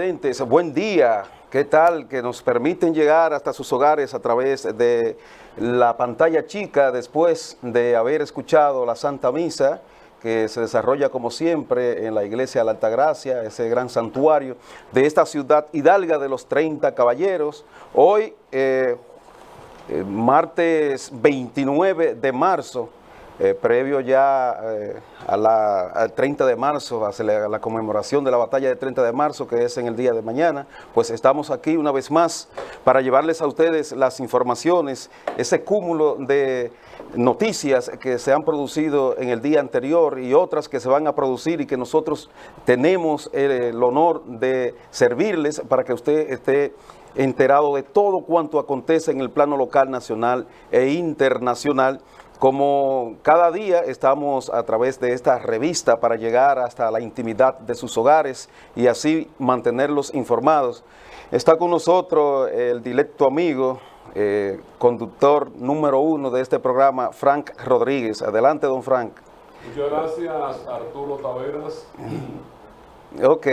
televidentes, buen día. ¿Qué tal? Que nos permiten llegar hasta sus hogares a través de la pantalla chica después de haber escuchado la Santa Misa que se desarrolla como siempre en la iglesia de la Altagracia, ese gran santuario de esta ciudad hidalga de los 30 caballeros. Hoy, martes 29 de marzo, previo ya al 30 de marzo, a la conmemoración de la batalla del 30 de marzo, que es en el día de mañana, pues estamos aquí una vez más para llevarles a ustedes las informaciones, ese cúmulo de noticias que se han producido en el día anterior y otras que se van a producir y que nosotros tenemos el honor de servirles para que usted esté enterado de todo cuanto acontece en el plano local, nacional e internacional. Como cada día estamos a través de esta revista para llegar hasta la intimidad de sus hogares y así mantenerlos informados. Está con nosotros el directo amigo, conductor número 1 de este programa, Frank Rodríguez. Adelante, don Frank. Muchas gracias, Arturo Taveras. Ok,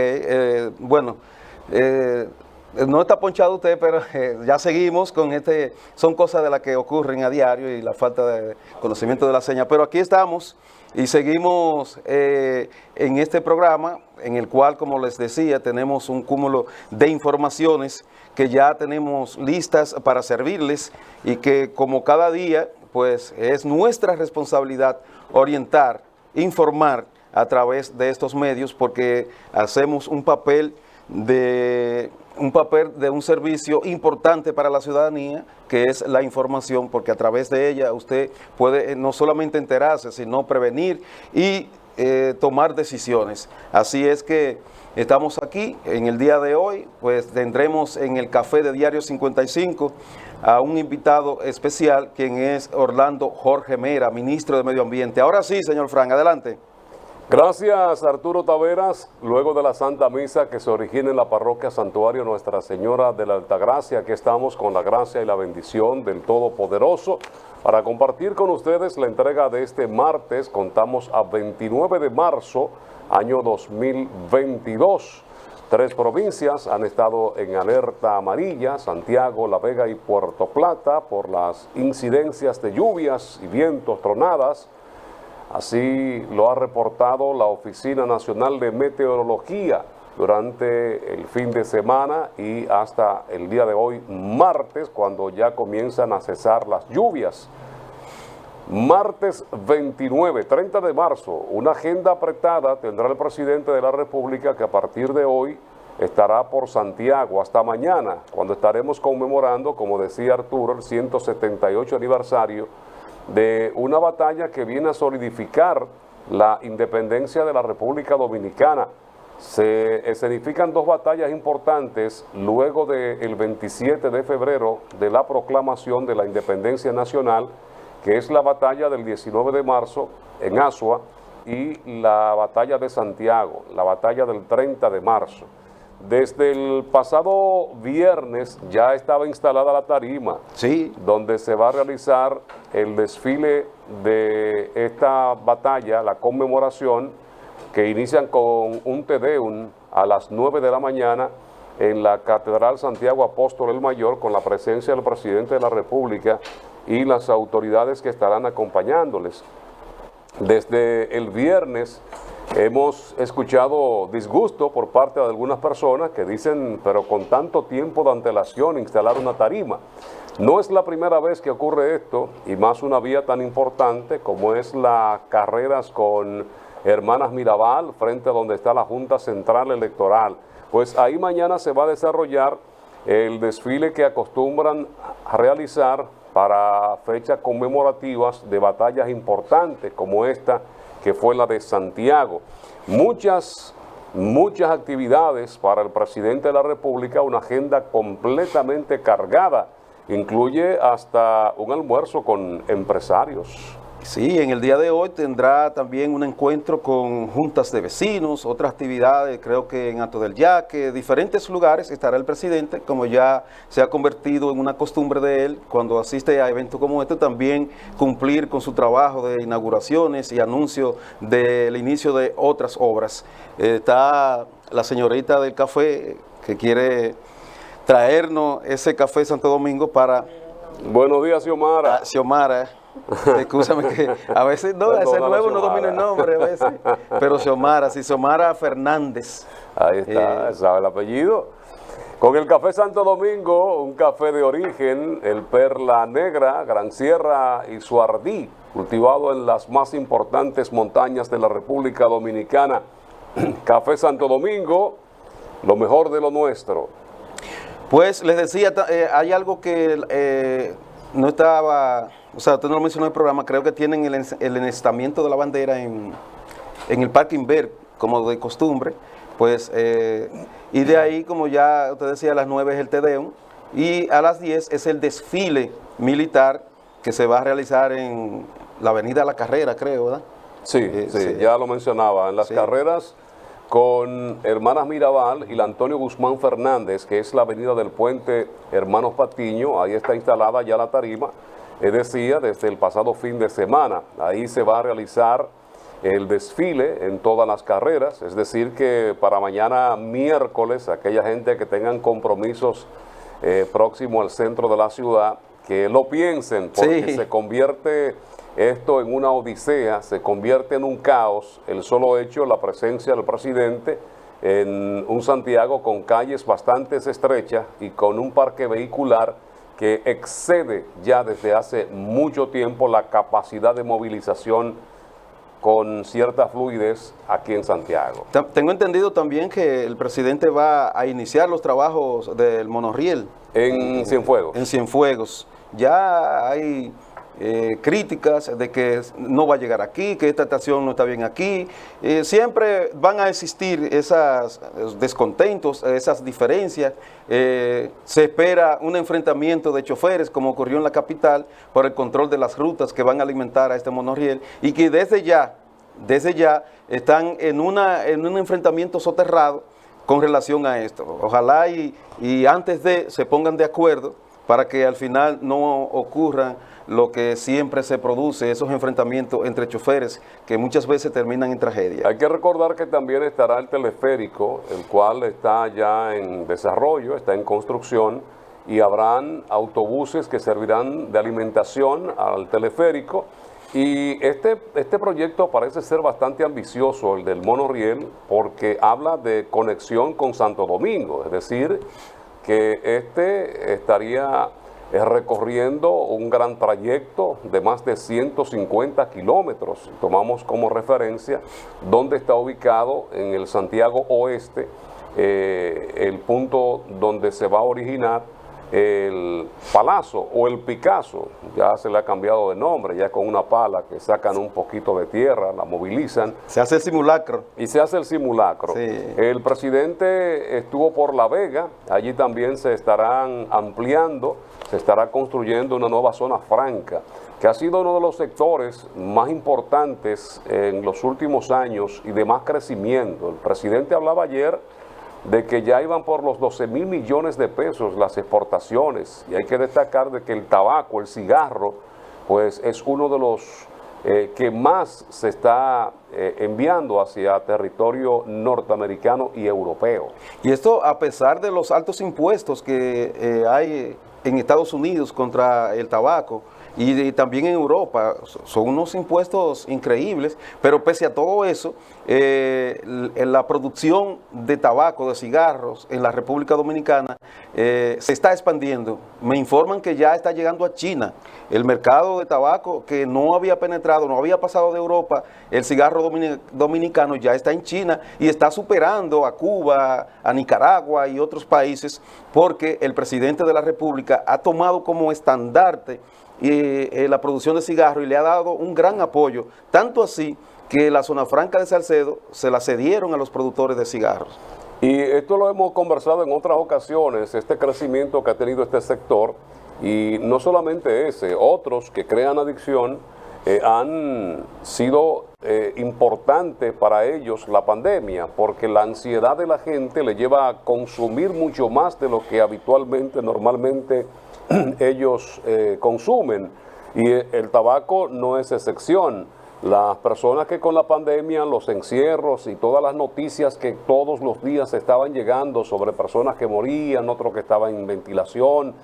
bueno, no está ponchado usted, pero ya seguimos con son cosas de las que ocurren a diario y la falta de conocimiento de la seña, pero aquí estamos y seguimos en este programa en el cual, como les decía, tenemos un cúmulo de informaciones que ya tenemos listas para servirles y que como cada día, pues es nuestra responsabilidad orientar, informar a través de estos medios porque hacemos un papel de un servicio importante para la ciudadanía, que es la información, porque a través de ella usted puede no solamente enterarse, sino prevenir y tomar decisiones. Así es que estamos aquí en el día de hoy, pues tendremos en el café de Diario 55 a un invitado especial, quien es Orlando Jorge Mera, ministro de Medio Ambiente. Ahora sí, señor Frank, adelante. Gracias, Arturo Taveras. Luego de la Santa Misa que se origina en la parroquia Santuario Nuestra Señora de la Altagracia, aquí estamos con la gracia y la bendición del Todopoderoso para compartir con ustedes la entrega de este martes. Contamos a 29 de marzo, año 2022. 3 provincias han estado en alerta amarilla: Santiago, La Vega y Puerto Plata, por las incidencias de lluvias y vientos, tronadas. Así lo ha reportado la Oficina Nacional de Meteorología durante el fin de semana y hasta el día de hoy, martes, cuando ya comienzan a cesar las lluvias. Martes 29, 30 de marzo, una agenda apretada tendrá el presidente de la República, que a partir de hoy estará por Santiago hasta mañana, cuando estaremos conmemorando, como decía Arturo, el 178 aniversario de una batalla que viene a solidificar la independencia de la República Dominicana. Se escenifican 2 batallas importantes luego del 27 de febrero de la proclamación de la independencia nacional, que es la batalla del 19 de marzo en Asua y la batalla de Santiago, la batalla del 30 de marzo. Desde el pasado viernes ya estaba instalada la tarima, sí, donde se va a realizar el desfile de esta batalla, la conmemoración, que inician con un Te Deum a las 9 de la mañana en la Catedral Santiago Apóstol el Mayor, con la presencia del presidente de la República y las autoridades que estarán acompañándoles. Desde el viernes hemos escuchado disgusto por parte de algunas personas que dicen, pero con tanto tiempo de antelación instalar una tarima. No es la primera vez que ocurre esto, y más una vía tan importante como es las carreras con Hermanas Mirabal, frente a donde está la Junta Central Electoral. Pues ahí mañana se va a desarrollar el desfile que acostumbran a realizar para fechas conmemorativas de batallas importantes como esta, que fue la de Santiago. Muchas actividades para el presidente de la República, una agenda completamente cargada, incluye hasta un almuerzo con empresarios. Sí, en el día de hoy tendrá también un encuentro con juntas de vecinos, otras actividades, creo que en Hato del Yaque, diferentes lugares estará el presidente, como ya se ha convertido en una costumbre de él, cuando asiste a eventos como este, también cumplir con su trabajo de inauguraciones y anuncio del inicio de otras obras. Está la señorita del café que quiere traernos ese café Santo Domingo para Buenos días, Xiomara. Xiomara. Escúchame que a veces no, ese nuevo no domina el nombre a veces, pero Xiomara, sí, Xiomara Fernández. Ahí está, ¿sabe el apellido? Con el café Santo Domingo, un café de origen, el Perla Negra, Gran Sierra y Suardí, cultivado en las más importantes montañas de la República Dominicana. Café Santo Domingo, lo mejor de lo nuestro. Pues les decía, hay algo que no estaba, o sea, usted no lo mencionó en el programa, creo que tienen el enestamiento de la bandera en el Parque Inver, como de costumbre, pues, y de ahí, como ya usted decía, a las 9 es el Te Deum, y a las 10 es el desfile militar que se va a realizar en la avenida La Carrera, creo, ¿verdad? Sí, sí. Ya lo mencionaba, en las Sí. carreras con Hermanas Mirabal y la Antonio Guzmán Fernández, que es la avenida del puente Hermanos Patiño, ahí está instalada ya la tarima, decía, desde el pasado fin de semana. Ahí se va a realizar el desfile en todas las carreras, es decir que para mañana miércoles, aquella gente que tengan compromisos próximo al centro de la ciudad, que lo piensen, porque Sí. se convierte esto en una odisea, se convierte en un caos, el solo hecho, la presencia del presidente en un Santiago con calles bastante estrechas y con un parque vehicular que excede ya desde hace mucho tiempo la capacidad de movilización con cierta fluidez aquí en Santiago. Tengo entendido también que el presidente va a iniciar los trabajos del monorriel. En Cienfuegos. En Cienfuegos. Ya hay críticas de que no va a llegar aquí, que esta estación no está bien aquí. Siempre van a existir esos descontentos, esas diferencias. Se espera un enfrentamiento de choferes, como ocurrió en la capital, por el control de las rutas que van a alimentar a este monorriel, y que desde ya están en un enfrentamiento soterrado con relación a esto. Ojalá y antes se pongan de acuerdo para que al final no ocurra lo que siempre se produce, esos enfrentamientos entre choferes que muchas veces terminan en tragedia. Hay que recordar que también estará el teleférico, el cual está ya en desarrollo, está en construcción, y habrán autobuses que servirán de alimentación al teleférico. Y este proyecto parece ser bastante ambicioso, el del monorriel, porque habla de conexión con Santo Domingo, es decir, que estaría recorriendo un gran trayecto de más de 150 kilómetros. Tomamos como referencia donde está ubicado en el Santiago Oeste, el punto donde se va a originar el Palazzo o el Picasso, ya se le ha cambiado de nombre, ya con una pala que sacan un poquito de tierra, la movilizan. Se hace el simulacro. Y se hace el simulacro. Sí. El presidente estuvo por La Vega, allí también se estarán ampliando, se estará construyendo una nueva zona franca, que ha sido uno de los sectores más importantes en los últimos años y de más crecimiento. El presidente hablaba ayer de que ya iban por los 12,000 millones de pesos las exportaciones, y hay que destacar de que el tabaco, el cigarro, pues es uno de los que más se está enviando hacia territorio norteamericano y europeo. Y esto a pesar de los altos impuestos que hay en Estados Unidos contra el tabaco, y también en Europa, son unos impuestos increíbles, pero pese a todo eso, la producción de tabaco, de cigarros en la República Dominicana se está expandiendo. Me informan que ya está llegando a China el mercado de tabaco que no había penetrado, no había pasado de Europa. El cigarro dominicano ya está en China y está superando a Cuba, a Nicaragua y otros países, porque el presidente de la República ha tomado como estandarte la producción de cigarros y le ha dado un gran apoyo, tanto así que la zona franca de Salcedo se la cedieron a los productores de cigarros. Y esto lo hemos conversado en otras ocasiones, este crecimiento que ha tenido este sector, y no solamente ese, otros que crean adicción han sido importantes para ellos la pandemia, porque la ansiedad de la gente le lleva a consumir mucho más de lo que habitualmente, normalmente ellos consumen, y el tabaco no es excepción. las personas que con la pandemia, los encierros y todas las noticias que todos los días estaban llegando sobre personas que morían, otros que estaban en ventilación,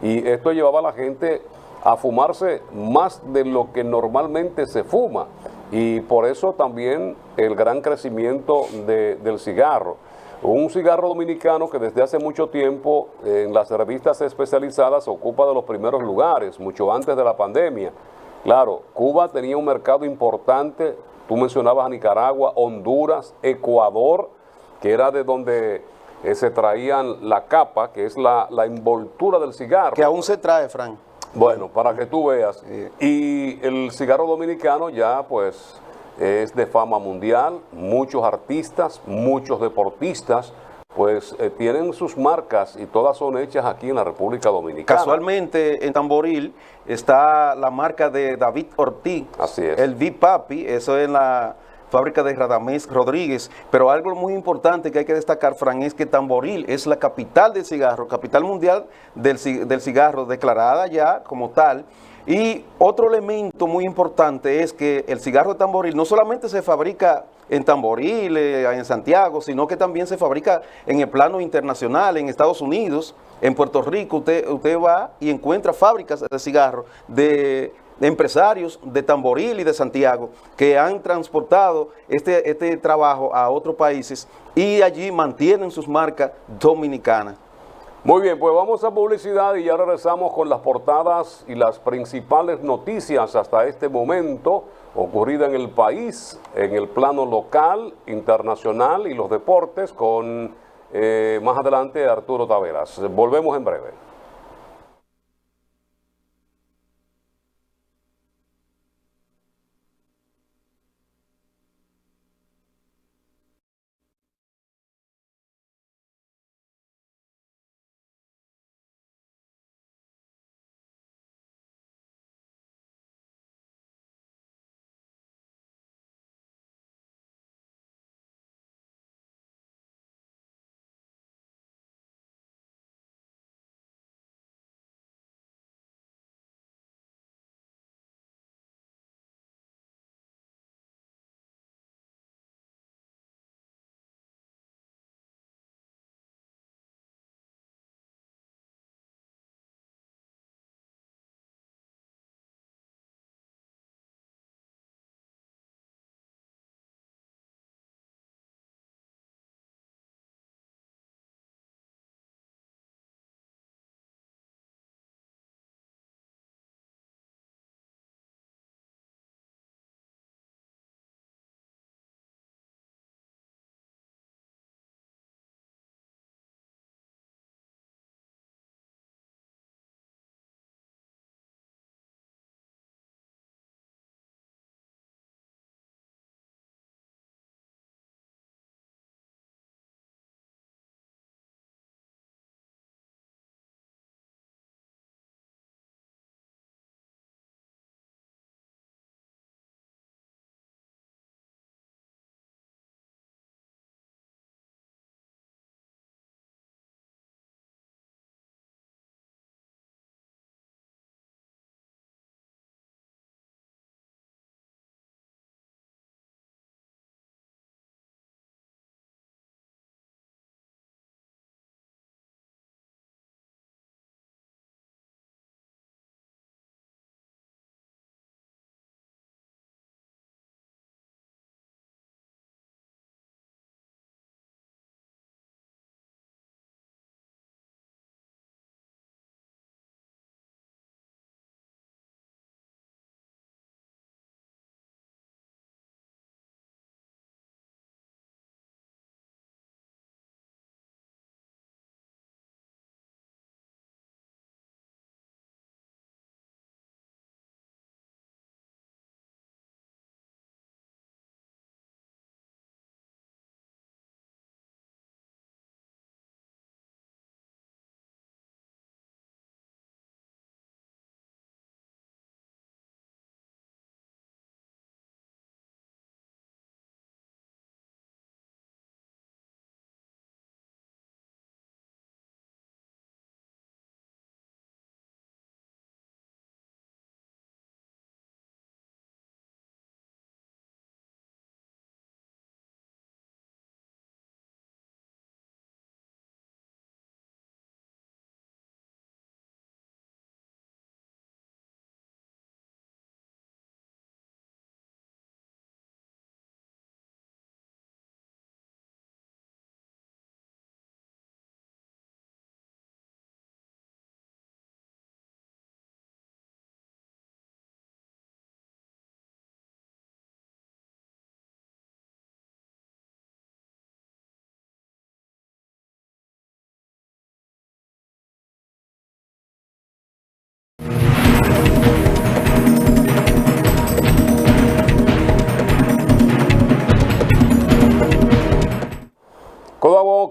y esto llevaba a la gente a fumarse más de lo que normalmente se fuma, y por eso también el gran crecimiento del cigarro. Un cigarro dominicano que desde hace mucho tiempo en las revistas especializadas ocupa de los primeros lugares, mucho antes de la pandemia. Claro, Cuba tenía un mercado importante, tú mencionabas a Nicaragua, Honduras, Ecuador, que era de donde se traían la capa, que es la envoltura del cigarro. Que aún se trae, Frank. Bueno, para que tú veas. Y el cigarro dominicano ya pues es de fama mundial, muchos artistas, muchos deportistas, pues tienen sus marcas y todas son hechas aquí en la República Dominicana. Casualmente en Tamboril está la marca de David Ortiz, Así es. el Big Papi, eso es la fábrica de Radamés Rodríguez, pero algo muy importante que hay que destacar, Fran, es que Tamboril es la capital del cigarro, capital mundial del cigarro, declarada ya como tal. Y otro elemento muy importante es que el cigarro de Tamboril no solamente se fabrica en Tamboril, en Santiago, sino que también se fabrica en el plano internacional, en Estados Unidos, en Puerto Rico. Usted va y encuentra fábricas de cigarros de empresarios de Tamboril y de Santiago que han transportado este trabajo a otros países y allí mantienen sus marcas dominicanas. Muy bien, pues vamos a publicidad y ya regresamos con las portadas y las principales noticias hasta este momento ocurrida en el país, en el plano local, internacional y los deportes con más adelante Arturo Taveras. Volvemos en breve.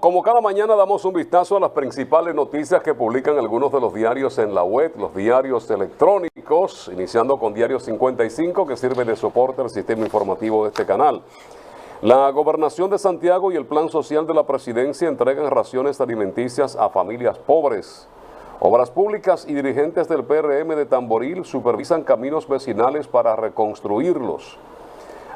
Como cada mañana damos un vistazo a las principales noticias que publican algunos de los diarios en la web, los diarios electrónicos, iniciando con Diario 55, que sirve de soporte al sistema informativo de este canal. La Gobernación de Santiago y el Plan Social de la Presidencia entregan raciones alimenticias a familias pobres. Obras Públicas y dirigentes del PRM de Tamboril supervisan caminos vecinales para reconstruirlos.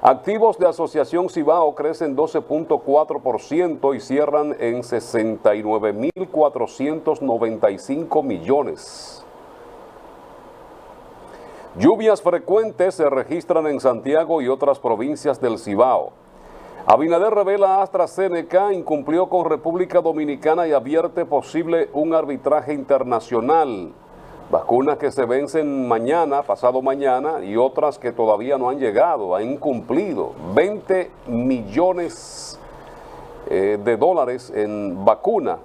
Activos de Asociación Cibao crecen 12.4% y cierran en 69.495 millones. Lluvias frecuentes se registran en Santiago y otras provincias del Cibao. Abinader revela AstraZeneca incumplió con República Dominicana y advierte posible un arbitraje internacional. Vacunas que se vencen mañana, pasado mañana, y otras que todavía no han llegado, han incumplido 20 millones de dólares en vacuna.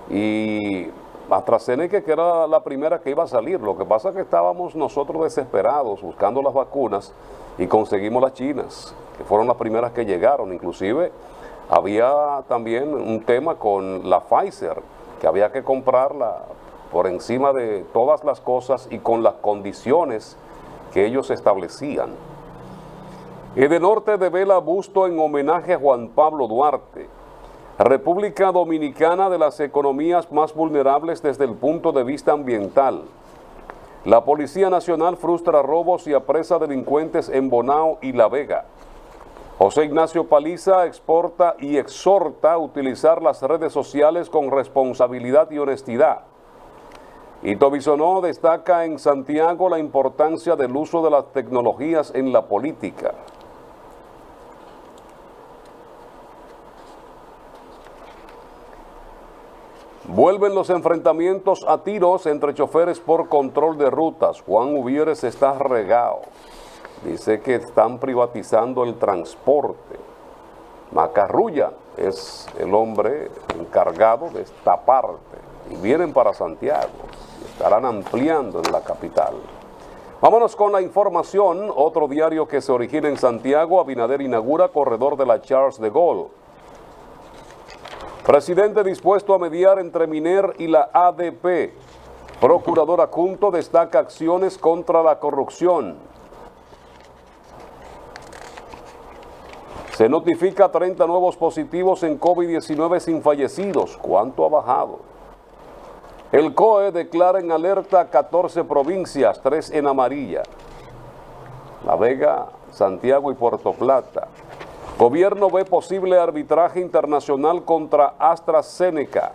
Y AstraZeneca, que era la primera que iba a salir, lo que pasa es que estábamos nosotros desesperados buscando las vacunas y conseguimos las chinas, que fueron las primeras que llegaron. Inclusive había también un tema con la Pfizer, que había que comprarla por encima de todas las cosas y con las condiciones que ellos establecían. Edenorte devela busto en homenaje a Juan Pablo Duarte. República Dominicana de las economías más vulnerables desde el punto de vista ambiental. La Policía Nacional frustra robos y apresa delincuentes en Bonao y La Vega. José Ignacio Paliza exporta y exhorta a utilizar las redes sociales con responsabilidad y honestidad. Ito Bisonó destaca en Santiago la importancia del uso de las tecnologías en la política. Vuelven los enfrentamientos a tiros entre choferes por control de rutas. Juan Uvieres está regado. Dice que están privatizando el transporte. Macarrulla es el hombre encargado de esta parte. Y vienen para Santiago. Y estarán ampliando en la capital. Vámonos con la información. Otro diario que se origina en Santiago. Abinader inaugura corredor de la Charles de Gaulle. Presidente dispuesto a mediar entre Miner y la ADP. Procurador adjunto destaca acciones contra la corrupción. Se notifica 30 nuevos positivos en COVID-19 sin fallecidos. ¿Cuánto ha bajado? El COE declara en alerta 14 provincias, 3 en amarilla. La Vega, Santiago y Puerto Plata. Gobierno ve posible arbitraje internacional contra AstraZeneca.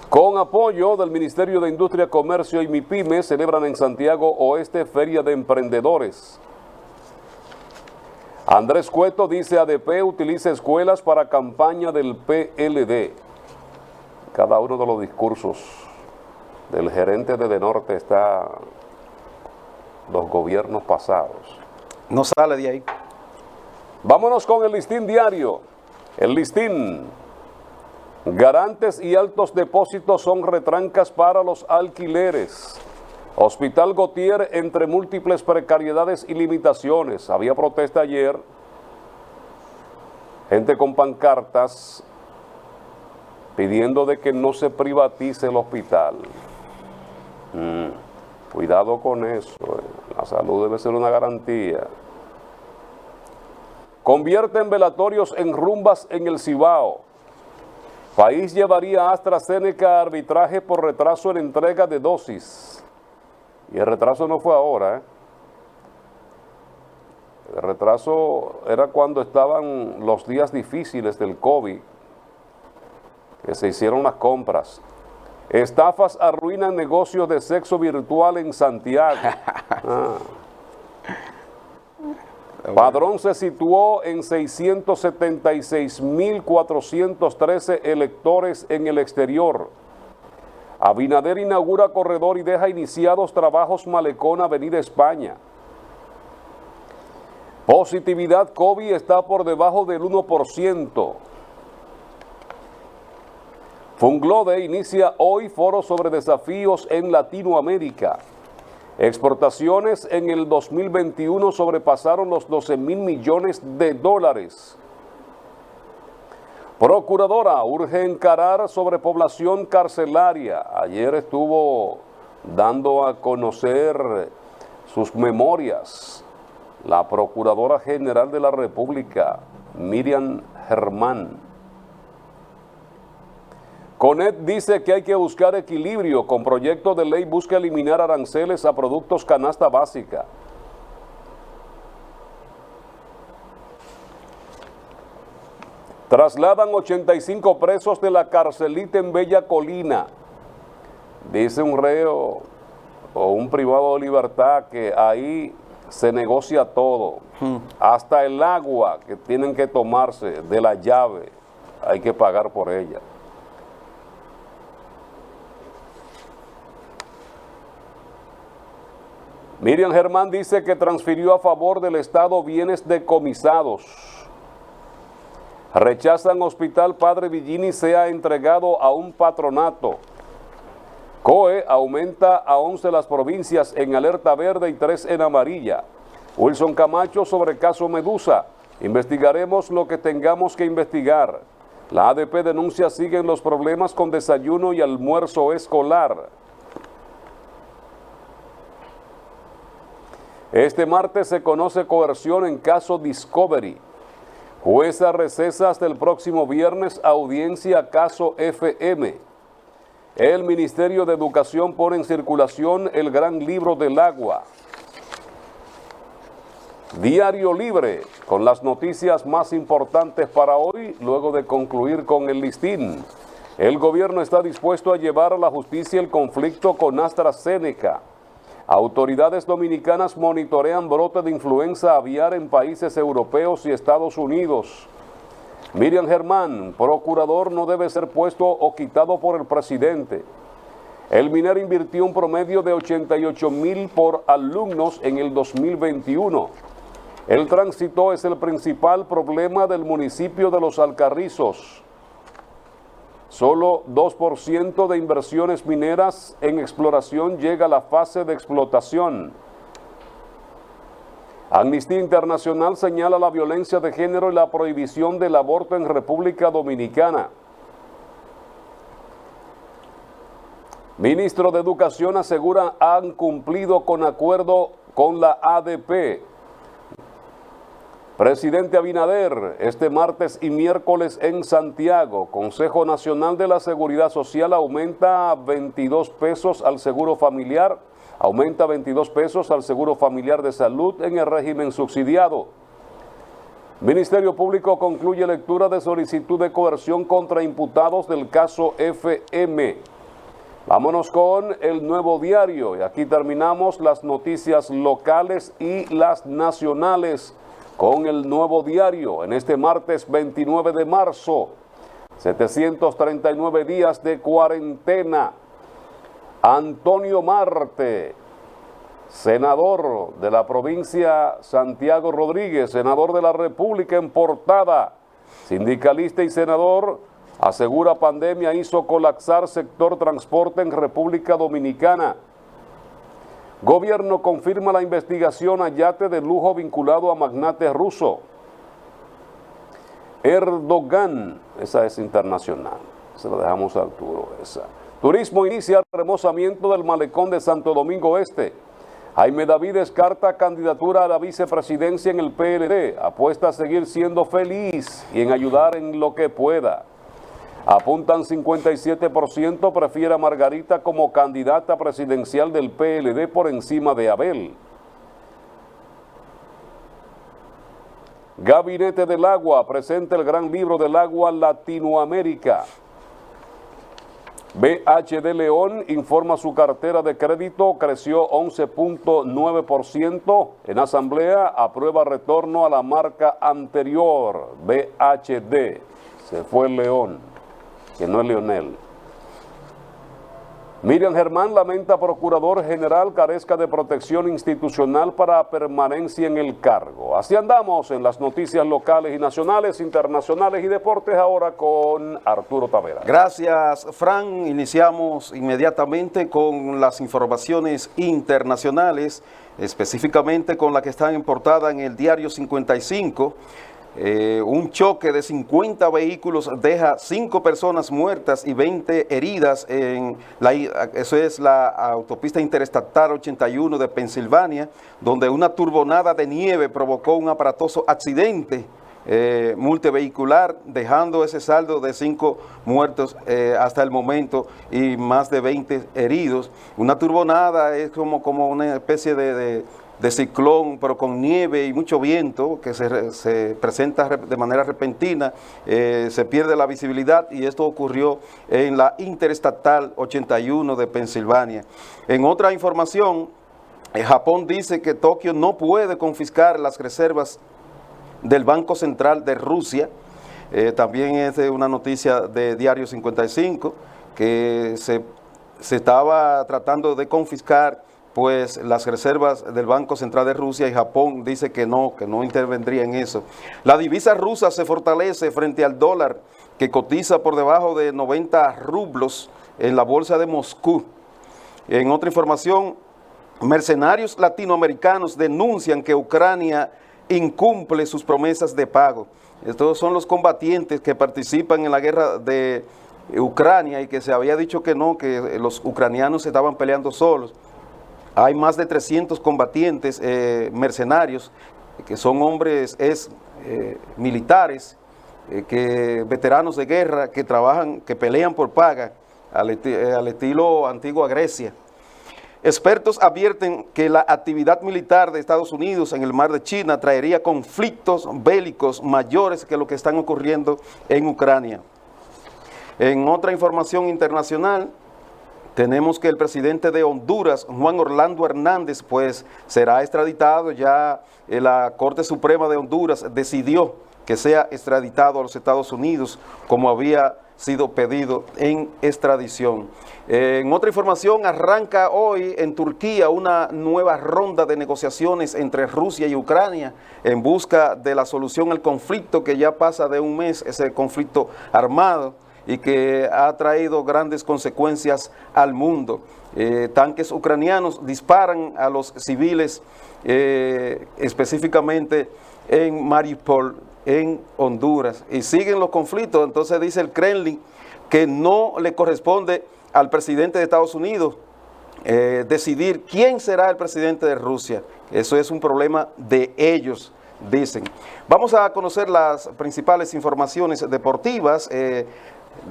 Con apoyo del Ministerio de Industria, Comercio y MIPYME, celebran en Santiago Oeste Feria de Emprendedores. Andrés Cueto dice ADP utiliza escuelas para campaña del PLD. Cada uno de los discursos del gerente de Edenorte está los gobiernos pasados. No sale de ahí. Vámonos con el listín diario. El listín. Garantes y altos depósitos son retrancas para los alquileres. Hospital Gautier entre múltiples precariedades y limitaciones. Había protesta ayer. Gente con pancartas pidiendo de que no se privatice el hospital. Cuidado con eso. La salud debe ser una garantía. Convierten velatorios en rumbas en el Cibao. País llevaría a AstraZeneca a arbitraje por retraso en entrega de dosis. Y el retraso no fue ahora. El retraso era cuando estaban los días difíciles del COVID, que se hicieron las compras. Estafas arruinan negocios de sexo virtual en Santiago. Padrón se situó en 676.413 electores en el exterior. Abinader inaugura corredor y deja iniciados trabajos Malecón Avenida España. Positividad COVID está por debajo del 1%. Funglode inicia hoy foro sobre desafíos en Latinoamérica. Exportaciones en el 2021 sobrepasaron los 12.000 millones de dólares. Procuradora urge encarar sobrepoblación carcelaria. Ayer estuvo dando a conocer sus memorias la Procuradora General de la República, Miriam Germán. CONET dice que hay que buscar equilibrio. Con proyecto de ley busca eliminar aranceles a productos canasta básica. Trasladan 85 presos de la carcelita en Bella Colina. Dice un reo o un privado de libertad que ahí se negocia todo. Hasta el agua que tienen que tomarse de la llave hay que pagar por ella. Miriam Germán dice que transfirió a favor del Estado bienes decomisados. Rechazan Hospital Padre Villini sea entregado a un patronato. COE aumenta a 11 las provincias en alerta verde y 3 en amarilla. Wilson Camacho sobre caso Medusa. Investigaremos lo que tengamos que investigar. La ADP denuncia siguen los problemas con desayuno y almuerzo escolar. Este martes se conoce coerción en caso Discovery. Jueza recesa hasta el próximo viernes audiencia caso FM. El Ministerio de Educación pone en circulación el Gran Libro del Agua. Diario Libre, con las noticias más importantes para hoy, luego de concluir con el listín. El gobierno está dispuesto a llevar a la justicia el conflicto con AstraZeneca. Autoridades dominicanas monitorean brote de influenza aviar en países europeos y Estados Unidos. Miriam Germán, procurador no debe ser puesto o quitado por el presidente. El MINER invirtió un promedio de 88,000 por alumnos en el 2021. El tránsito es el principal problema del municipio de Los Alcarrizos. Solo 2% de inversiones mineras en exploración llega a la fase de explotación. Amnistía Internacional señala la violencia de género y la prohibición del aborto en República Dominicana. Ministro de Educación asegura han cumplido con acuerdo con la ADP. Presidente Abinader, este martes y miércoles en Santiago, Consejo Nacional de la Seguridad Social aumenta 22 pesos al seguro familiar, aumenta 22 pesos al seguro familiar de salud en el régimen subsidiado. Ministerio Público concluye lectura de solicitud de coerción contra imputados del caso FM. Vámonos con el Nuevo Diario y aquí terminamos las noticias locales y las nacionales con el Nuevo Diario en este martes 29 de marzo, 739 días de cuarentena. Antonio Marte, senador de la provincia Santiago Rodríguez, senador de la República en portada, sindicalista y senador, asegura pandemia hizo colapsar sector transporte en República Dominicana. Gobierno confirma la investigación a yate de lujo vinculado a magnate ruso. Erdogan, esa es internacional, se la dejamos a Arturo esa. Turismo inicia el remozamiento del malecón de Santo Domingo Este. Jaime David descarta candidatura a la vicepresidencia en el PLD, apuesta a seguir siendo feliz y en ayudar en lo que pueda. Apuntan 57%, prefiere a Margarita como candidata presidencial del PLD por encima de Abel. Gabinete del Agua presenta el Gran Libro del Agua Latinoamérica. BHD León informa su cartera de crédito, creció 11.9%. En asamblea aprueba retorno a la marca anterior, BHD. Se fue León, que no es Leonel. Miriam Germán lamenta procurador general carezca de protección institucional para permanencia en el cargo. Así andamos en las noticias locales y nacionales, internacionales y deportes, ahora con Arturo Tavera. Gracias, Fran. Iniciamos inmediatamente con las informaciones internacionales, específicamente con la que está en portada en el Diario 55. Un choque de 50 vehículos deja 5 personas muertas y 20 heridas eso es la autopista interestatal 81 de Pensilvania, donde una turbonada de nieve provocó un aparatoso accidente multivehicular, dejando ese saldo de 5 muertos hasta el momento y más de 20 heridos. Una turbonada es como una especie de ciclón, pero con nieve y mucho viento, que se presenta de manera repentina, se pierde la visibilidad, y esto ocurrió en la Interestatal 81 de Pensilvania. En otra información, Japón dice que Tokio no puede confiscar las reservas del Banco Central de Rusia. También es una noticia de Diario 55, que se estaba tratando de confiscar pues las reservas del Banco Central de Rusia, y Japón dice que no intervendría en eso. La divisa rusa se fortalece frente al dólar, que cotiza por debajo de 90 rublos en la bolsa de Moscú. En otra información, mercenarios latinoamericanos denuncian que Ucrania incumple sus promesas de pago. Estos son los combatientes que participan en la guerra de Ucrania, y que se había dicho que no, que los ucranianos estaban peleando solos. Hay más de 300 combatientes mercenarios, que son hombres militares, veteranos de guerra, que trabajan, que pelean por paga, al estilo antigua Grecia. Expertos advierten que la actividad militar de Estados Unidos en el Mar de China traería conflictos bélicos mayores que lo que están ocurriendo en Ucrania. En otra información internacional, tenemos que el presidente de Honduras, Juan Orlando Hernández, pues será extraditado. Ya la Corte Suprema de Honduras decidió que sea extraditado a los Estados Unidos, como había sido pedido en extradición. En otra información, arranca hoy en Turquía una nueva ronda de negociaciones entre Rusia y Ucrania en busca de la solución al conflicto que ya pasa de un mes, ese conflicto armado, y que ha traído grandes consecuencias al mundo. Tanques ucranianos disparan a los civiles, específicamente en Mariupol, en Honduras, y siguen los conflictos. Entonces dice el Kremlin que no le corresponde al presidente de Estados Unidos decidir quién será el presidente de Rusia. Eso es un problema de ellos, dicen. Vamos a conocer las principales informaciones deportivas.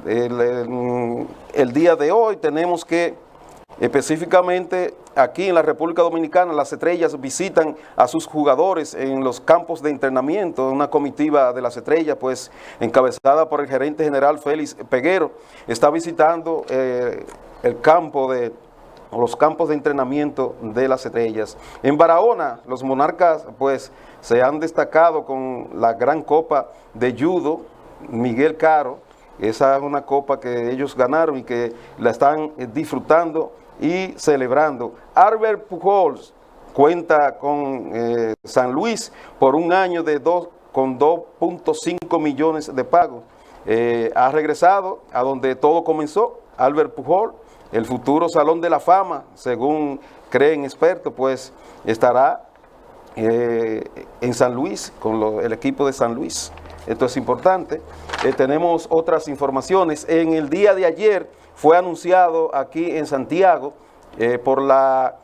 El día de hoy tenemos que específicamente aquí en la República Dominicana, las Estrellas visitan a sus jugadores en los campos de entrenamiento. Una comitiva de las Estrellas, pues encabezada por el gerente general Félix Peguero, está visitando los campos de entrenamiento de las Estrellas. En Barahona, los Monarcas pues se han destacado con la gran copa de judo Miguel Caro. Esa es una copa que ellos ganaron y que la están disfrutando y celebrando. Albert Pujols cuenta con San Luis por un año con 2.5 millones de pagos. Ha regresado a donde todo comenzó. Albert Pujols, el futuro Salón de la Fama, según creen expertos, pues estará en San Luis con el equipo de San Luis. Esto es importante. Tenemos otras informaciones. En el día de ayer fue anunciado aquí en Santiago por la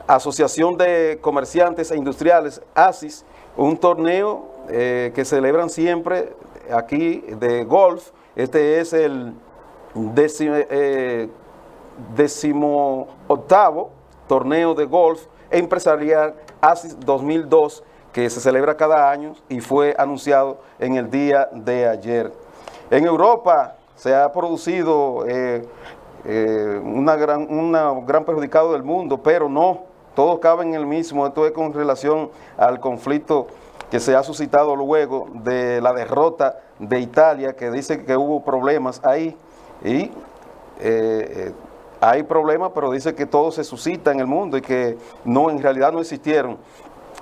Asociación de Comerciantes e Industriales, ASIS, un torneo que celebran siempre aquí de golf. Este es el 18º torneo de golf empresarial ASIS 2002, que se celebra cada año y fue anunciado en el día de ayer. En Europa se ha producido un gran perjudicado del mundo, pero no, todos caben en el mismo. Esto es con relación al conflicto que se ha suscitado luego de la derrota de Italia, que dice que hubo problemas ahí, y hay problemas, pero dice que todo se suscita en el mundo y que no, en realidad no existieron.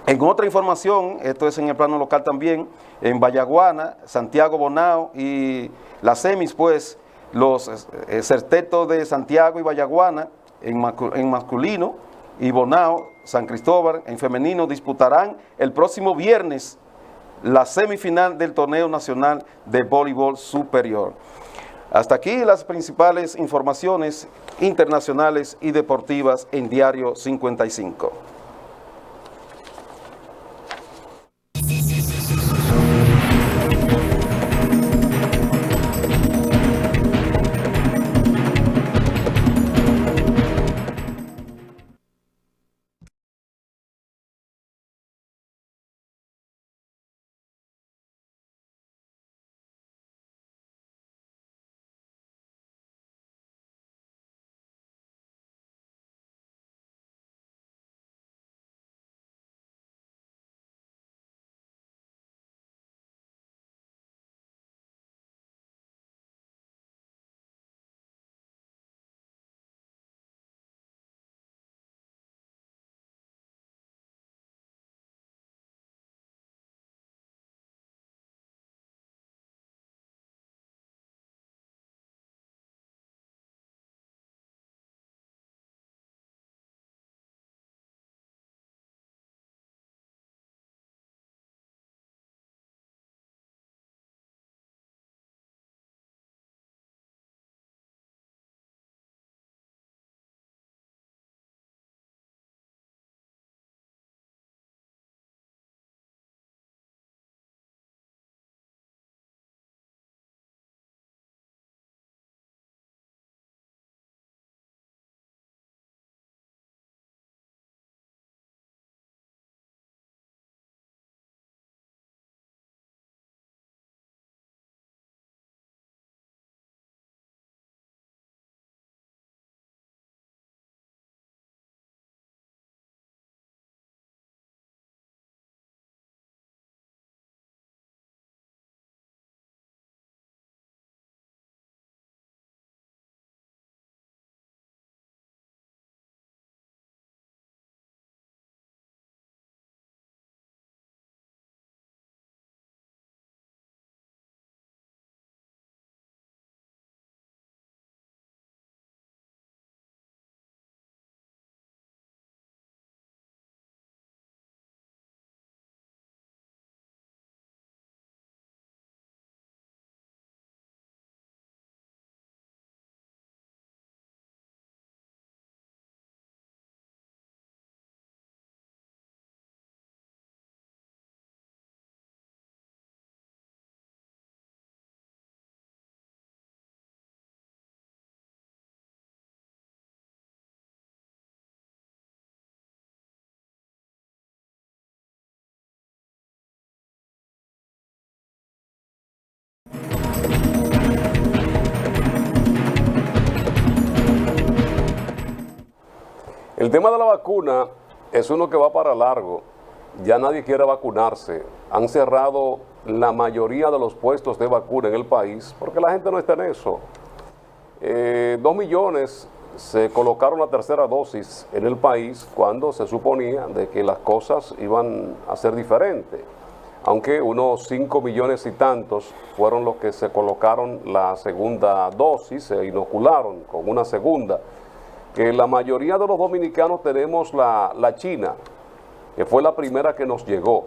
En otra información, esto es en el plano local también, en Vallaguana, Santiago Bonao y las semis, pues los Certetos de Santiago y Vallaguana en masculino y Bonao, San Cristóbal en femenino disputarán el próximo viernes la semifinal del Torneo Nacional de Voleibol Superior. Hasta aquí las principales informaciones internacionales y deportivas en Diario 55. El tema de la vacuna es uno que va para largo. Ya nadie quiere vacunarse. Han cerrado la mayoría de los puestos de vacuna en el país porque la gente no está en eso. 2 millones se colocaron la tercera dosis en el país cuando se suponía de que las cosas iban a ser diferentes. Aunque unos 5 millones y tantos fueron los que se colocaron la segunda dosis, se inocularon con una segunda. Que la mayoría de los dominicanos tenemos la china, que fue la primera que nos llegó.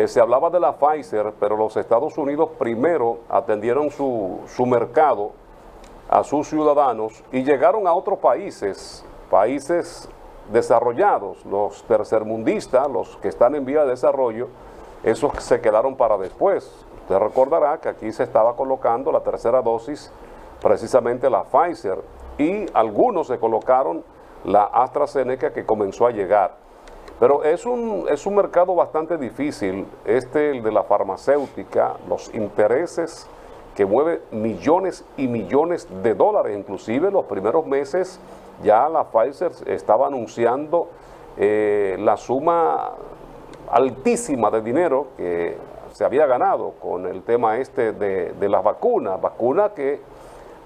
Se hablaba de la Pfizer, pero los Estados Unidos primero atendieron su mercado a sus ciudadanos y llegaron a otros países desarrollados, los tercermundistas, los que están en vía de desarrollo, esos se quedaron para después. Usted recordará que aquí se estaba colocando la tercera dosis, precisamente la Pfizer, y algunos se colocaron la AstraZeneca que comenzó a llegar. Pero es un mercado bastante difícil, el de la farmacéutica, los intereses que mueve millones y millones de dólares. Inclusive los primeros meses ya la Pfizer estaba anunciando la suma altísima de dinero que se había ganado con el tema de las vacunas que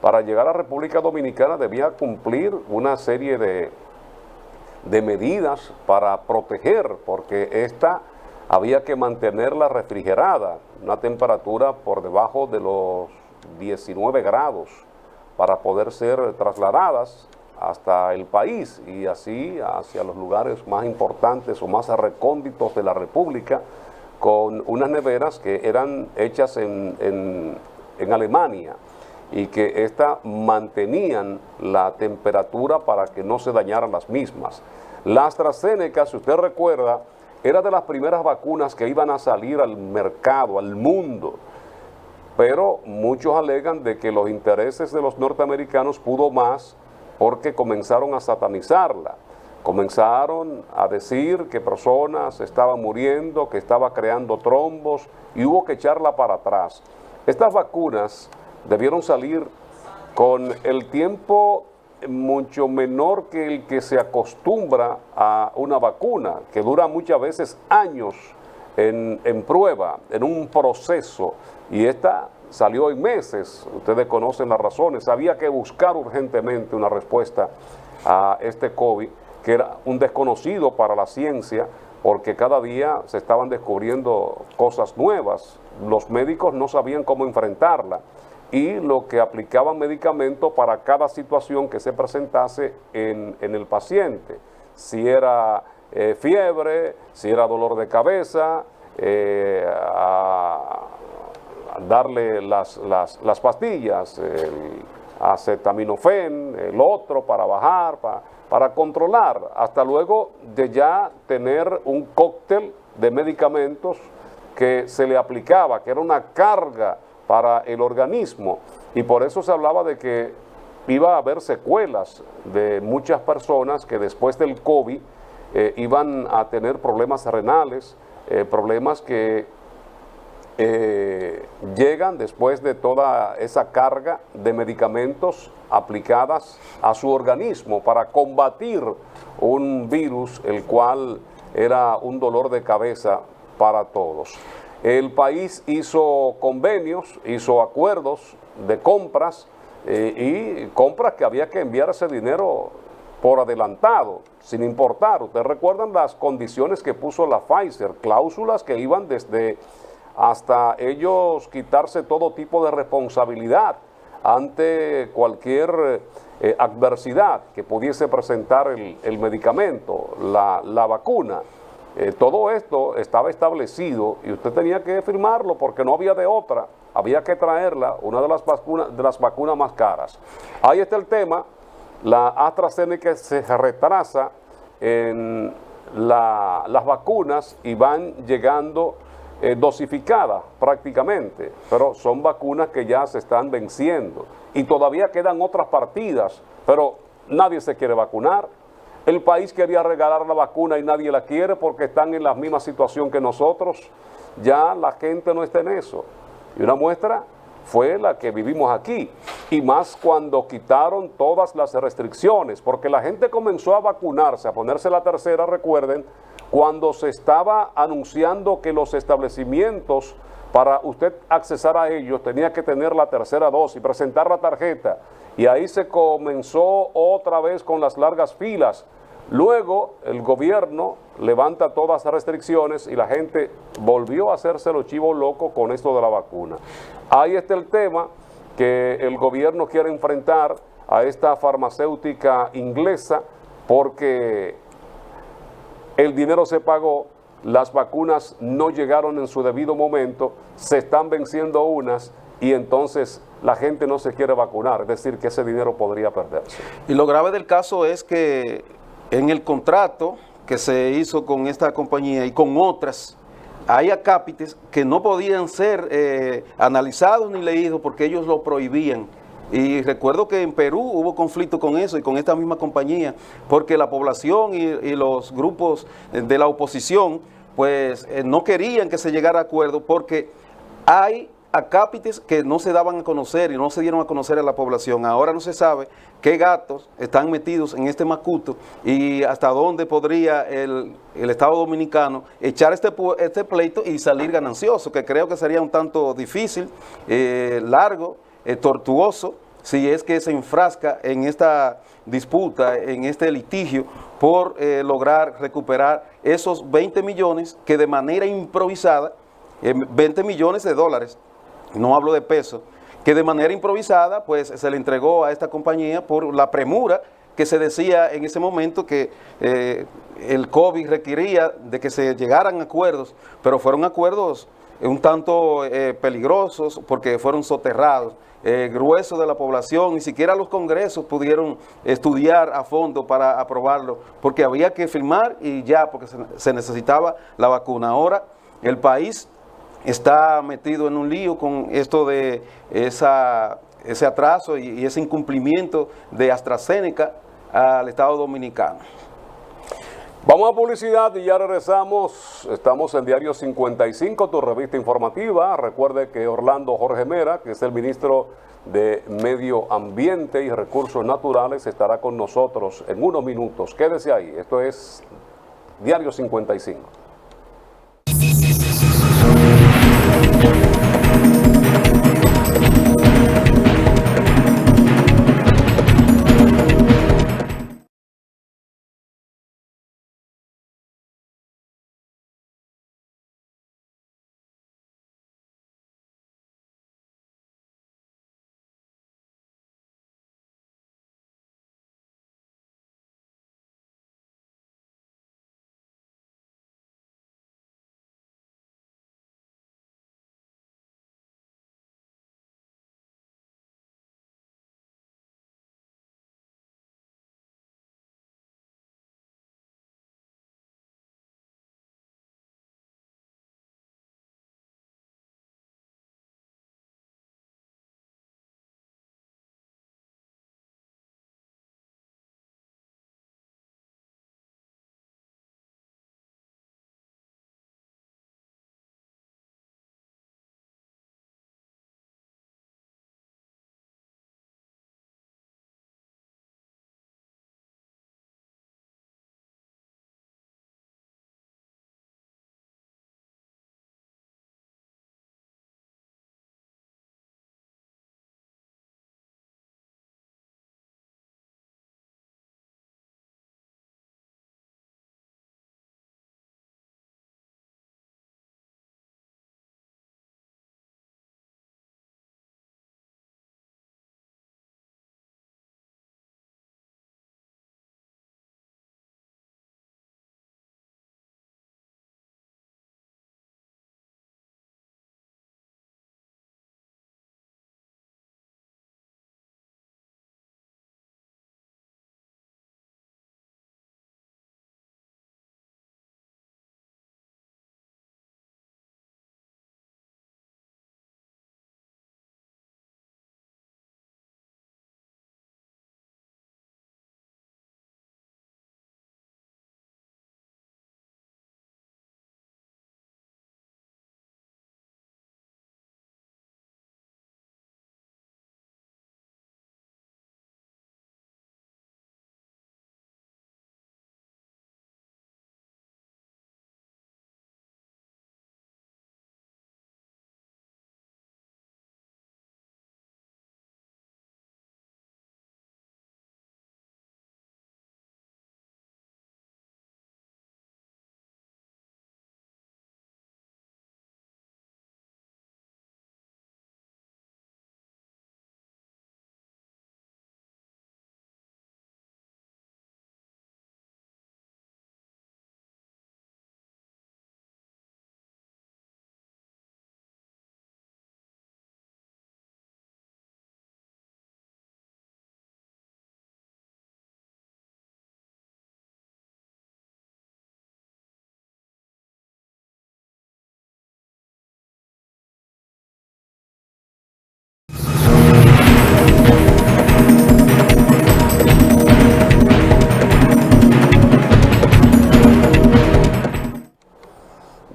para llegar a la República Dominicana debía cumplir una serie de medidas para proteger, porque esta había que mantenerla refrigerada, una temperatura por debajo de los 19 grados para poder ser trasladadas hasta el país y así hacia los lugares más importantes o más recónditos de la República con unas neveras que eran hechas en Alemania y que éstas mantenían la temperatura para que no se dañaran las mismas. La AstraZeneca, si usted recuerda, era de las primeras vacunas que iban a salir al mercado, al mundo, pero muchos alegan de que los intereses de los norteamericanos pudo más porque comenzaron a satanizarla. Comenzaron a decir que personas estaban muriendo, que estaba creando trombos y hubo que echarla para atrás. Estas vacunas debieron salir con el tiempo mucho menor que el que se acostumbra a una vacuna, que dura muchas veces años en prueba, en un proceso, y esta salió en meses. Ustedes conocen las razones. Había que buscar urgentemente una respuesta a este COVID, que era un desconocido para la ciencia, porque cada día se estaban descubriendo cosas nuevas. Los médicos no sabían cómo enfrentarla y lo que aplicaban medicamentos para cada situación que se presentase en el paciente. Si era fiebre, si era dolor de cabeza, a darle las pastillas, el acetaminofén, el otro para bajar, para controlar, hasta luego de ya tener un cóctel de medicamentos que se le aplicaba, que era una carga para el organismo, y por eso se hablaba de que iba a haber secuelas de muchas personas que después del COVID iban a tener problemas renales, problemas que llegan después de toda esa carga de medicamentos aplicadas a su organismo para combatir un virus, el cual era un dolor de cabeza para todos. El país hizo convenios, hizo acuerdos de compras y compras que había que enviar ese dinero por adelantado, sin importar. Ustedes recuerdan las condiciones que puso la Pfizer, cláusulas que iban desde hasta ellos quitarse todo tipo de responsabilidad ante cualquier adversidad que pudiese presentar el medicamento, la vacuna. Todo esto estaba establecido y usted tenía que firmarlo porque no había de otra. Había que traerla, una de las vacunas más caras. Ahí está el tema. La AstraZeneca se retrasa en las vacunas y van llegando dosificadas prácticamente, pero son vacunas que ya se están venciendo y todavía quedan otras partidas, pero nadie se quiere vacunar. El país quería regalar la vacuna y nadie la quiere porque están en la misma situación que nosotros. Ya la gente no está en eso. Y una muestra fue la que vivimos aquí, y más cuando quitaron todas las restricciones, porque la gente comenzó a vacunarse, a ponerse la tercera, recuerden, cuando se estaba anunciando que los establecimientos, para usted accesar a ellos, tenía que tener la tercera dosis, presentar la tarjeta, y ahí se comenzó otra vez con las largas filas. Luego el gobierno levanta todas las restricciones y la gente volvió a hacerse los chivos locos con esto de la vacuna. Ahí está el tema que el gobierno quiere enfrentar a esta farmacéutica inglesa porque el dinero se pagó, las vacunas no llegaron en su debido momento, se están venciendo unas y entonces la gente no se quiere vacunar, es decir, que ese dinero podría perderse. Y lo grave del caso es que en el contrato que se hizo con esta compañía y con otras, hay acápites que no podían ser analizados ni leídos porque ellos lo prohibían. Y recuerdo que en Perú hubo conflicto con eso y con esta misma compañía, porque la población y los grupos de la oposición pues no querían que se llegara a acuerdo porque hay acápites que no se daban a conocer y no se dieron a conocer a la población. Ahora no se sabe qué gatos están metidos en este macuto y hasta dónde podría el Estado Dominicano echar este pleito y salir ganancioso, que creo que sería un tanto difícil, largo, tortuoso, si es que se enfrasca en esta disputa, en este litigio, por lograr recuperar esos 20 millones que de manera improvisada, 20 millones de dólares, no hablo de pesos, que de manera improvisada pues se le entregó a esta compañía por la premura que se decía en ese momento que el COVID requería de que se llegaran a acuerdos, pero fueron acuerdos un tanto peligrosos porque fueron soterrados. Grueso de la población, ni siquiera los congresos pudieron estudiar a fondo para aprobarlo, porque había que firmar y ya, porque se necesitaba la vacuna. Ahora el país está metido en un lío con esto de ese atraso y ese incumplimiento de AstraZeneca al Estado Dominicano. Vamos a publicidad y ya regresamos. Estamos en Diario 55, tu revista informativa. Recuerde que Orlando Jorge Mera, que es el ministro de Medio Ambiente y Recursos Naturales, estará con nosotros en unos minutos. Quédese ahí. Esto es Diario 55.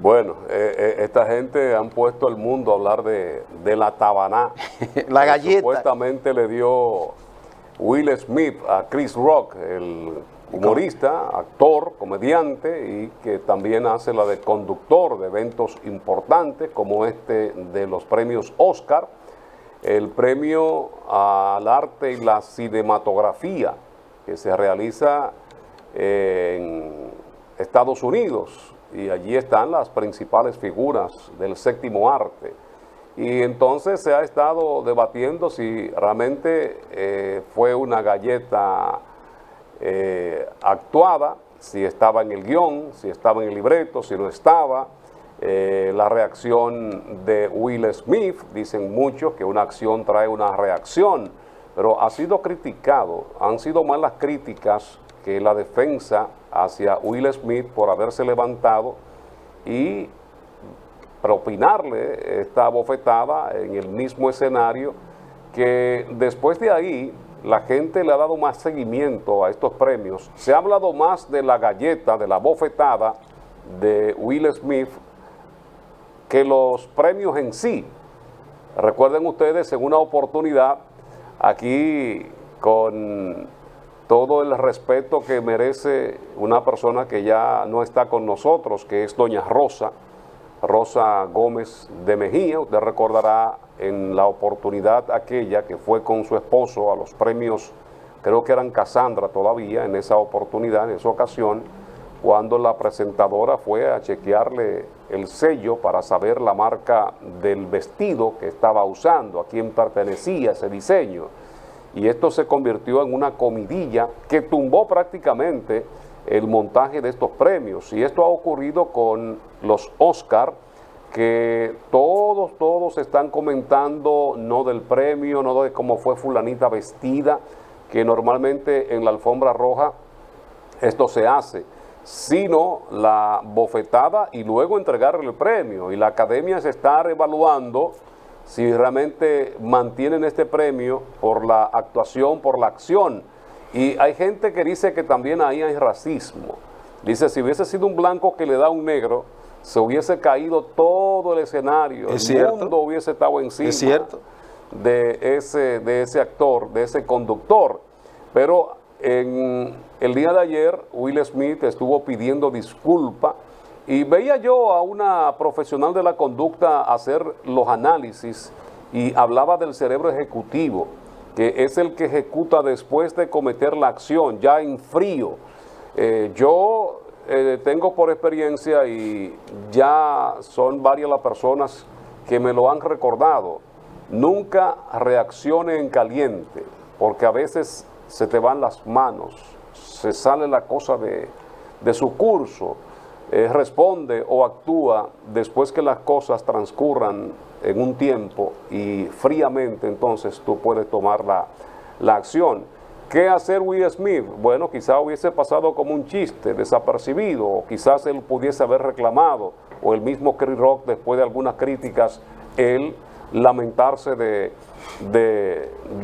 Bueno, esta gente han puesto el mundo a hablar de la tabaná. La galleta. Supuestamente le dio Will Smith a Chris Rock, el humorista, actor, comediante, y que también hace la de conductor de eventos importantes como este de los premios Oscar, el premio al arte y la cinematografía que se realiza en Estados Unidos, y allí están las principales figuras del séptimo arte. Y entonces se ha estado debatiendo si realmente fue una galleta actuada, si estaba en el guión, si estaba en el libreto, si no estaba. La reacción de Will Smith, dicen muchos que una acción trae una reacción, pero ha sido criticado, han sido más las críticas que la defensa hacia Will Smith por haberse levantado y propinarle esta bofetada en el mismo escenario, que después de ahí la gente le ha dado más seguimiento a estos premios. Se ha hablado más de la galleta, de la bofetada de Will Smith, que los premios en sí. Recuerden ustedes, en una oportunidad, aquí con todo el respeto que merece una persona que ya no está con nosotros, que es doña Rosa Gómez de Mejía. Usted recordará en la oportunidad aquella que fue con su esposo a los premios, creo que eran Casandra todavía, en esa oportunidad, en esa ocasión, cuando la presentadora fue a chequearle el sello para saber la marca del vestido que estaba usando, a quién pertenecía ese diseño. Y esto se convirtió en una comidilla que tumbó prácticamente el montaje de estos premios. Y esto ha ocurrido con los Oscar, que todos están comentando no del premio, no de cómo fue fulanita vestida, que normalmente en la alfombra roja esto se hace, sino la bofetada y luego entregarle el premio. Y la academia se está evaluando si realmente mantienen este premio por la actuación, por la acción. Y hay gente que dice que también ahí hay racismo. Dice, si hubiese sido un blanco que le da a un negro, se hubiese caído todo el escenario, el mundo hubiese estado encima de ese actor, de ese conductor. Pero en el día de ayer, Will Smith estuvo pidiendo disculpas y veía yo a una profesional de la conducta hacer los análisis y hablaba del cerebro ejecutivo, que es el que ejecuta después de cometer la acción, ya en frío. Yo tengo por experiencia, y ya son varias las personas que me lo han recordado, nunca reaccione en caliente, porque a veces se te van las manos, se sale la cosa de su curso. Responde o actúa después que las cosas transcurran en un tiempo y fríamente entonces tú puedes tomar la acción. ¿Qué hacer Will Smith? Bueno, quizás hubiese pasado como un chiste desapercibido, o quizás él pudiese haber reclamado, o el mismo Chris Rock, después de algunas críticas, él lamentarse de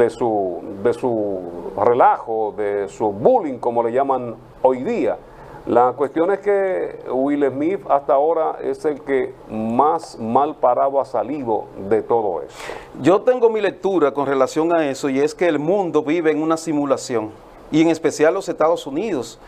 su relajo, de su bullying, como le llaman hoy día. La cuestión es que Will Smith hasta ahora es el que más mal parado ha salido de todo eso. Yo tengo mi lectura con relación a eso, y es que el mundo vive en una simulación, y en especial los Estados Unidos.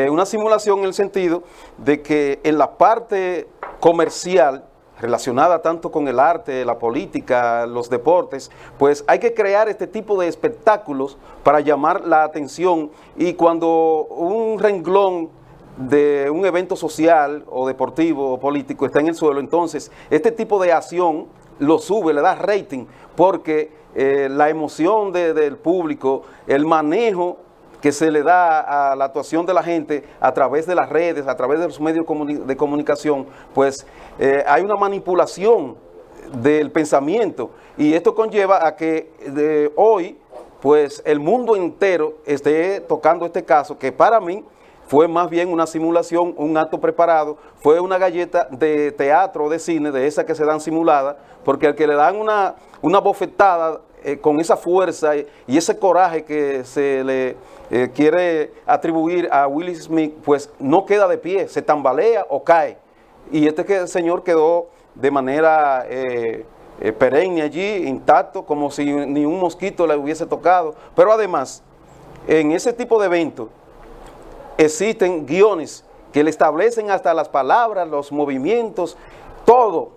Una simulación en el sentido de que en la parte comercial, relacionada tanto con el arte, la política, los deportes, pues hay que crear este tipo de espectáculos para llamar la atención, y cuando un renglón de un evento social o deportivo o político está en el suelo, entonces este tipo de acción lo sube, le da rating, porque la emoción del público, el manejo que se le da a la actuación de la gente a través de las redes, a través de los medios de comunicación, pues hay una manipulación del pensamiento, y esto conlleva a que hoy pues el mundo entero esté tocando este caso, que para mí fue más bien una simulación, un acto preparado, fue una galleta de teatro o de cine, de esas que se dan simuladas, porque al que le dan una bofetada con esa fuerza y ese coraje que se le quiere atribuir a Will Smith, pues no queda de pie, se tambalea o cae. Y este señor quedó de manera perenne allí, intacto, como si ni un mosquito le hubiese tocado. Pero además, en ese tipo de eventos, existen guiones que le establecen hasta las palabras, los movimientos, todo.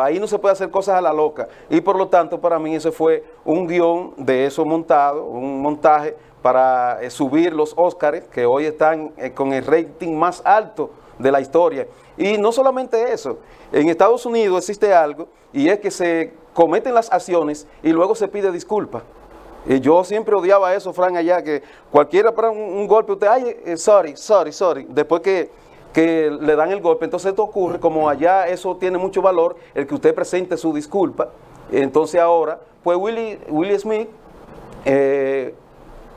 Ahí no se puede hacer cosas a la loca. Y por lo tanto, para mí ese fue un guión de eso montado, un montaje para subir los Óscares, que hoy están con el rating más alto de la historia. Y no solamente eso, en Estados Unidos existe algo, y es que se cometen las acciones y luego se pide disculpas. Y yo siempre odiaba eso, Frank, allá, que cualquiera para un golpe, usted, ay, sorry. Después que le dan el golpe, entonces esto ocurre, como allá eso tiene mucho valor, el que usted presente su disculpa. Entonces ahora, pues Will Smith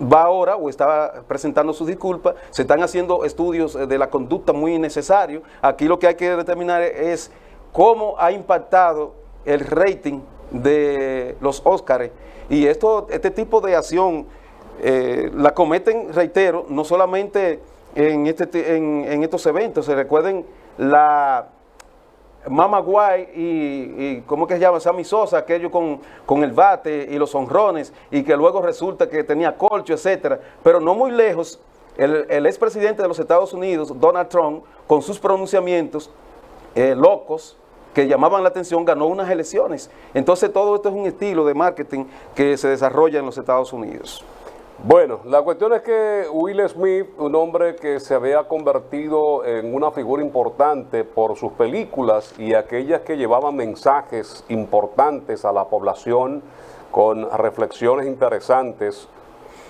va ahora o está presentando sus disculpas, se están haciendo estudios de la conducta muy necesarios. Aquí lo que hay que determinar es cómo ha impactado el rating de los Óscares. Y este tipo de acción la cometen, reitero, no solamente en estos eventos. Se recuerden la Mama Guay y ¿cómo que se llama? Sammy Sosa, aquello con el bate y los honrones, y que luego resulta que tenía colcho, etcétera. Pero no muy lejos, el expresidente de los Estados Unidos, Donald Trump, con sus pronunciamientos locos, que llamaban la atención, ganó unas elecciones. Entonces todo esto es un estilo de marketing que se desarrolla en los Estados Unidos. Bueno, la cuestión es que Will Smith, un hombre que se había convertido en una figura importante por sus películas y aquellas que llevaban mensajes importantes a la población con reflexiones interesantes,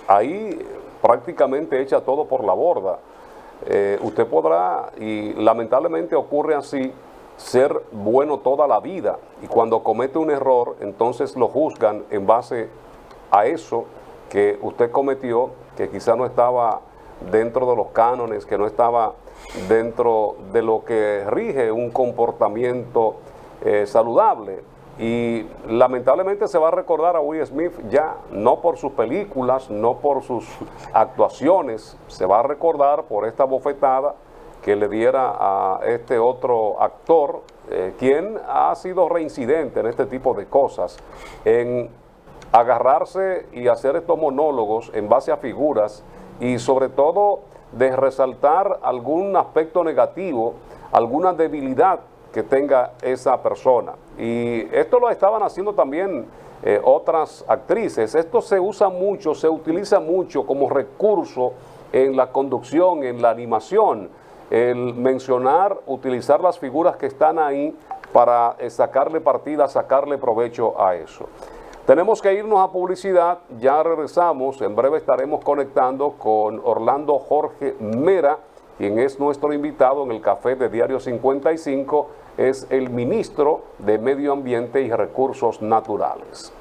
ahí prácticamente echa todo por la borda. Usted podrá, y lamentablemente ocurre así, ser bueno toda la vida, y cuando comete un error, entonces lo juzgan en base a eso que usted cometió, que quizá no estaba dentro de los cánones, que no estaba dentro de lo que rige un comportamiento saludable. Y lamentablemente se va a recordar a Will Smith ya, no por sus películas, no por sus actuaciones, se va a recordar por esta bofetada que le diera a este otro actor, quien ha sido reincidente en este tipo de cosas, en agarrarse y hacer estos monólogos en base a figuras y sobre todo de resaltar algún aspecto negativo, alguna debilidad que tenga esa persona. Y esto lo estaban haciendo también otras actrices. Esto se usa mucho, se utiliza mucho como recurso en la conducción, en la animación, el mencionar, utilizar las figuras que están ahí para sacarle partida, sacarle provecho a eso. Tenemos que irnos a publicidad, ya regresamos, en breve estaremos conectando con Orlando Jorge Mera, quien es nuestro invitado en el café de Diario 55, es el ministro de Medio Ambiente y Recursos Naturales.